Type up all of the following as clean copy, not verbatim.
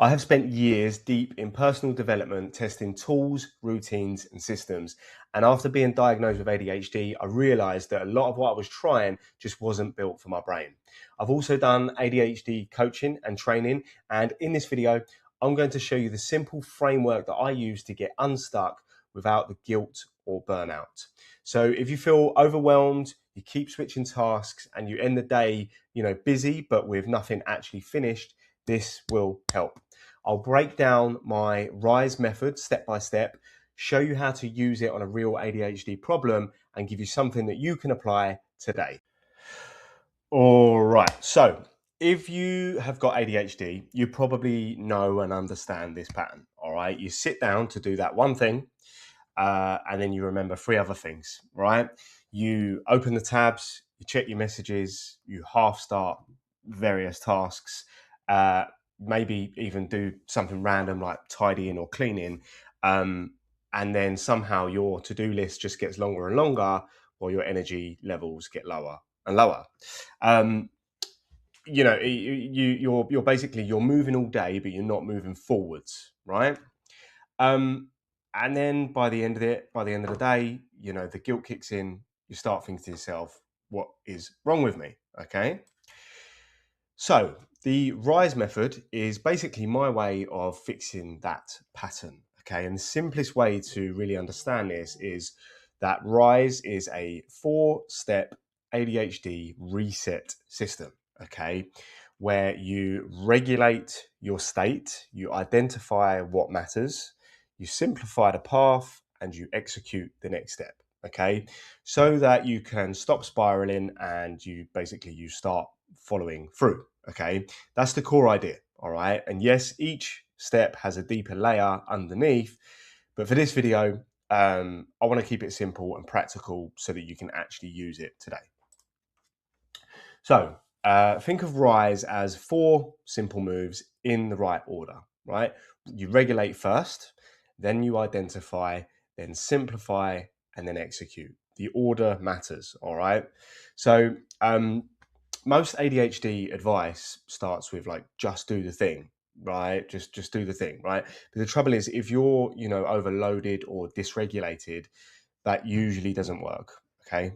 I have spent years deep in personal development, testing tools, routines, and systems. And after being diagnosed with ADHD, I realized that a lot of what I was trying just wasn't built for my brain. I've also done ADHD coaching and training. And in this video, I'm going to show you the simple framework that I use to get unstuck without the guilt or burnout. So if you feel overwhelmed, you keep switching tasks, and you end the day, busy, but with nothing actually finished, this will help. I'll break down my RISE method step by step, show you how to use it on a real ADHD problem, and give you something that you can apply today. All right. So, if you have got ADHD, you probably know and understand this pattern. All right. You sit down to do that one thing, and then you remember three other things, right? You open the tabs, you check your messages, you half start various tasks, maybe even do something random like tidying or cleaning. And then somehow your to-do list just gets longer and longer while your energy levels get lower and lower. You're basically you're moving all day, but you're not moving forwards, right? And then by the end of the day, the guilt kicks in. You start thinking to yourself, what is wrong with me? Okay. So the RISE method is basically my way of fixing that pattern. Okay. And the simplest way to really understand this is that RISE is a 4-step ADHD reset system. Okay. Where you regulate your state, you identify what matters, you simplify the path, and you execute the next step. Okay. So that you can stop spiraling and you start following through. Okay. That's the core idea. All right. And yes, each step has a deeper layer underneath. But for this video, I want to keep it simple and practical so that you can actually use it today. So think of RISE as 4 simple moves in the right order, right? You regulate first, then you identify, then simplify, and then execute. The order matters, all right? So most ADHD advice starts with like, just do the thing, right? Just do the thing, right? But the trouble is, if you're, overloaded or dysregulated, that usually doesn't work, okay?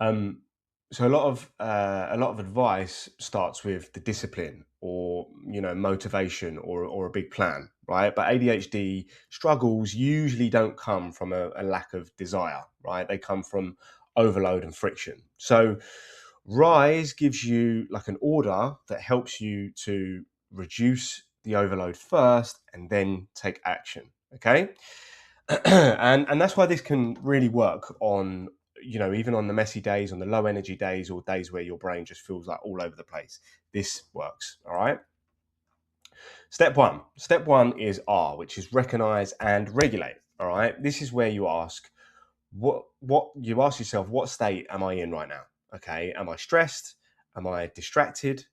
So a lot of advice starts with the discipline or motivation or a big plan, right? But ADHD struggles usually don't come from a lack of desire, right? They come from overload and friction. So RISE gives you like an order that helps you to reduce the overload first and then take action. Okay. And that's why this can really work on, even on the messy days, on the low energy days, or days where your brain just feels like all over the place. This works. All right. Step one is R, which is recognize and regulate. All right. This is where you ask, what you ask yourself, what state am I in right now? Okay. Am I stressed? Am I distracted,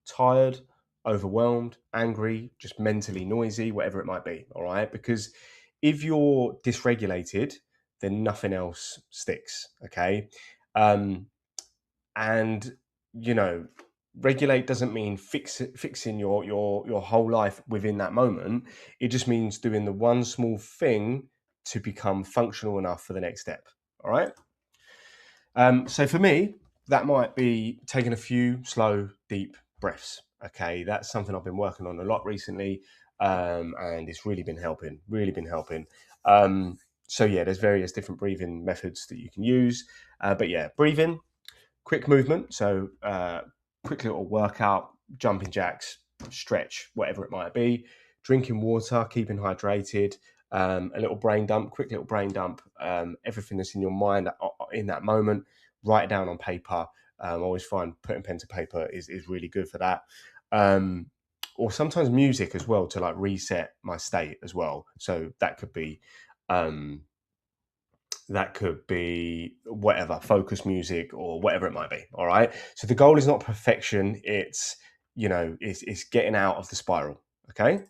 tired, overwhelmed, angry, just mentally noisy, whatever it might be? All right. Because if you're dysregulated, then nothing else sticks. Okay. And regulate doesn't mean fixing your whole life within that moment. It just means doing the one small thing to become functional enough for the next step. All right. So for me, that might be taking a few slow, deep breaths. Okay, that's something I've been working on a lot recently, and it's really been helping. So yeah, there's various different breathing methods that you can use. But yeah, breathing, quick movement. So quick little workout, jumping jacks, stretch, whatever it might be. Drinking water, keeping hydrated. A little brain dump, quick little brain dump. Everything that's in your mind in that moment, write it down on paper. I always find putting pen to paper is really good for that. Or sometimes music as well to like reset my state as well. So that could be whatever, focus music or whatever it might be. All right. So the goal is not perfection. It's getting out of the spiral. Okay.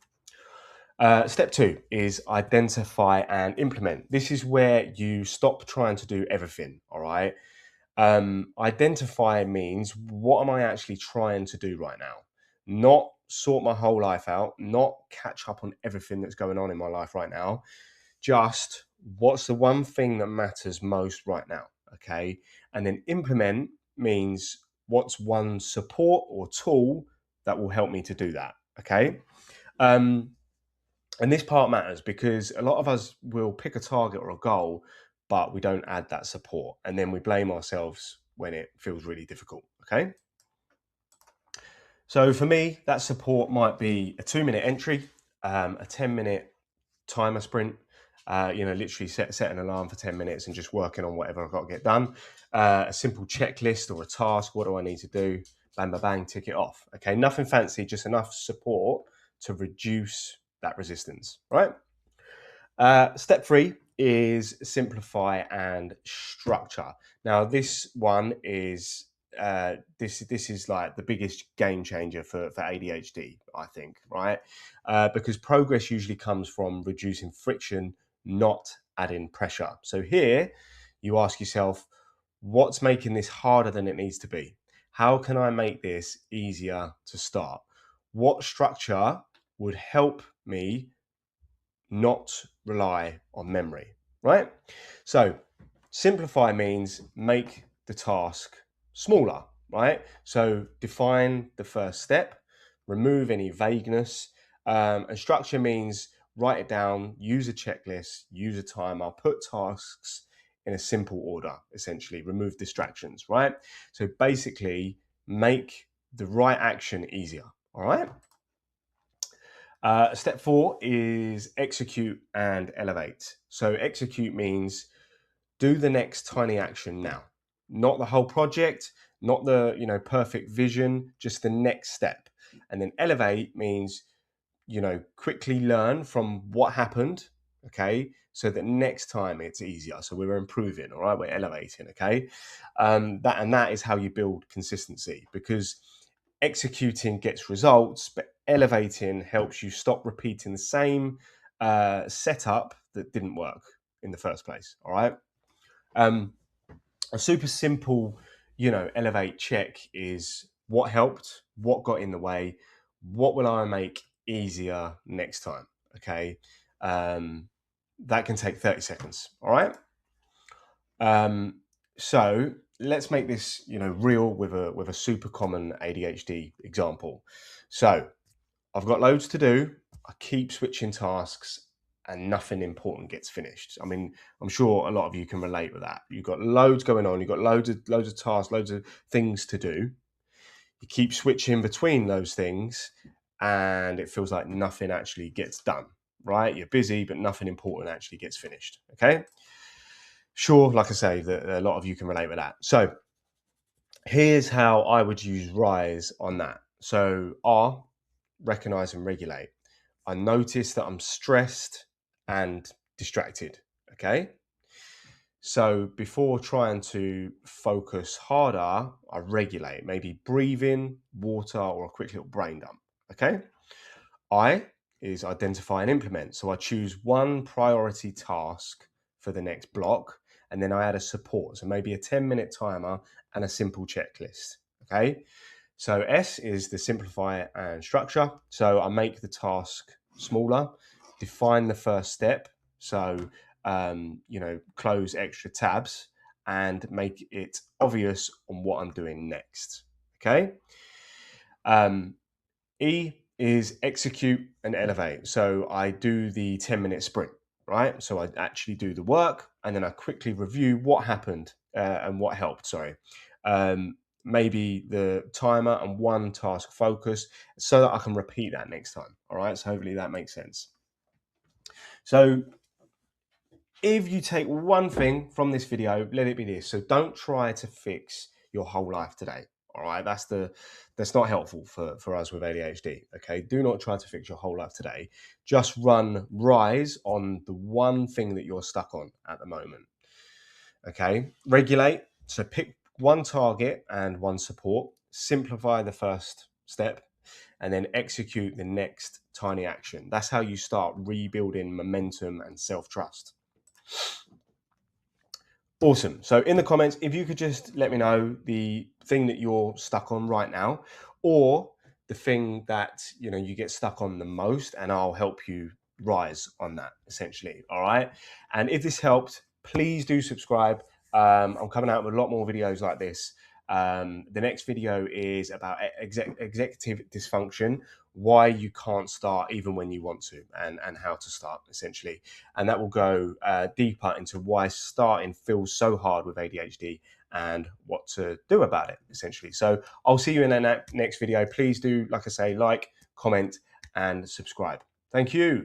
Step 2 is identify and implement. This is where you stop trying to do everything. All right. Identify means, what am I actually trying to do right now? Not sort my whole life out, not catch up on everything that's going on in my life right now. Just what's the one thing that matters most right now? Okay. And then implement means what's one support or tool that will help me to do that. Okay. And this part matters because a lot of us will pick a target or a goal, but we don't add that support. And then we blame ourselves when it feels really difficult. Okay. So for me, that support might be a 2-minute entry, a 10-minute timer sprint, literally set an alarm for 10 minutes and just working on whatever I've got to get done. A simple checklist or a task. What do I need to do? Bang, bang, bang, tick it off. Okay, nothing fancy, just enough support to reduce that resistance, right? Step 3 is simplify and structure. Now, this one is this is like the biggest game changer for ADHD, I think, right? Because progress usually comes from reducing friction, not adding pressure. So here, you ask yourself, what's making this harder than it needs to be? How can I make this easier to start? What structure would help me not rely on memory, right? So simplify means make the task smaller, right? So define the first step, remove any vagueness, and structure means write it down, use a checklist, use a timer, put tasks in a simple order, essentially, remove distractions, right? So basically make the right action easier, all right? Step 4 is execute and elevate. So execute means do the next tiny action now, not the whole project, not the perfect vision, just the next step. And then elevate means quickly learn from what happened, okay, so that next time it's easier. So we're improving, all right, we're elevating, okay. That is how you build consistency, because executing gets results, but elevating helps you stop repeating the same setup that didn't work in the first place, all right. A super simple elevate check is what helped, what got in the way, what will I make easier next time, okay. That can take 30 seconds, all right. So let's make this real with a super common ADHD example. So I've got loads to do, I keep switching tasks, and nothing important gets finished. I mean, I'm sure a lot of you can relate with that. You've got loads going on, you've got loads of tasks, loads of things to do. You keep switching between those things, and it feels like nothing actually gets done, right? You're busy, but nothing important actually gets finished, okay? Sure, like I say, that a lot of you can relate with that. So here's how I would use RISE on that. So R, recognize and regulate. I notice that I'm stressed and distracted, okay? So before trying to focus harder, I regulate, maybe breathing, water, or a quick little brain dump, okay? I is identify and implement. So I choose one priority task for the next block, and then I add a support. So maybe a 10-minute timer and a simple checklist, okay? So S is the simplify and structure. So I make the task smaller, define the first step. So, close extra tabs and make it obvious on what I'm doing next. Okay. E is execute and elevate. So I do the 10-minute sprint, right? So I actually do the work and then I quickly review what happened and what helped. Sorry. Maybe the timer and one task focus so that I can repeat that next time. All right. So hopefully that makes sense. So if you take one thing from this video, let it be this. So don't try to fix your whole life today. All right. That's not helpful for us with ADHD. Okay. Do not try to fix your whole life today. Just run RISE on the one thing that you're stuck on at the moment. Okay. Regulate. So pick one target and one support, simplify the first step, and then execute the next tiny action. That's how you start rebuilding momentum and self-trust. Awesome. So in the comments, if you could just let me know the thing that you're stuck on right now, or the thing that, you know, you get stuck on the most, and I'll help you rise on that, essentially. All right. And if this helped, please do subscribe. I'm coming out with a lot more videos like this. The next video is about executive dysfunction, why you can't start even when you want to, and how to start, essentially. And that will go deeper into why starting feels so hard with ADHD and what to do about it, essentially. So I'll see you in the next video. Please do, like I say, like, comment, and subscribe. Thank you.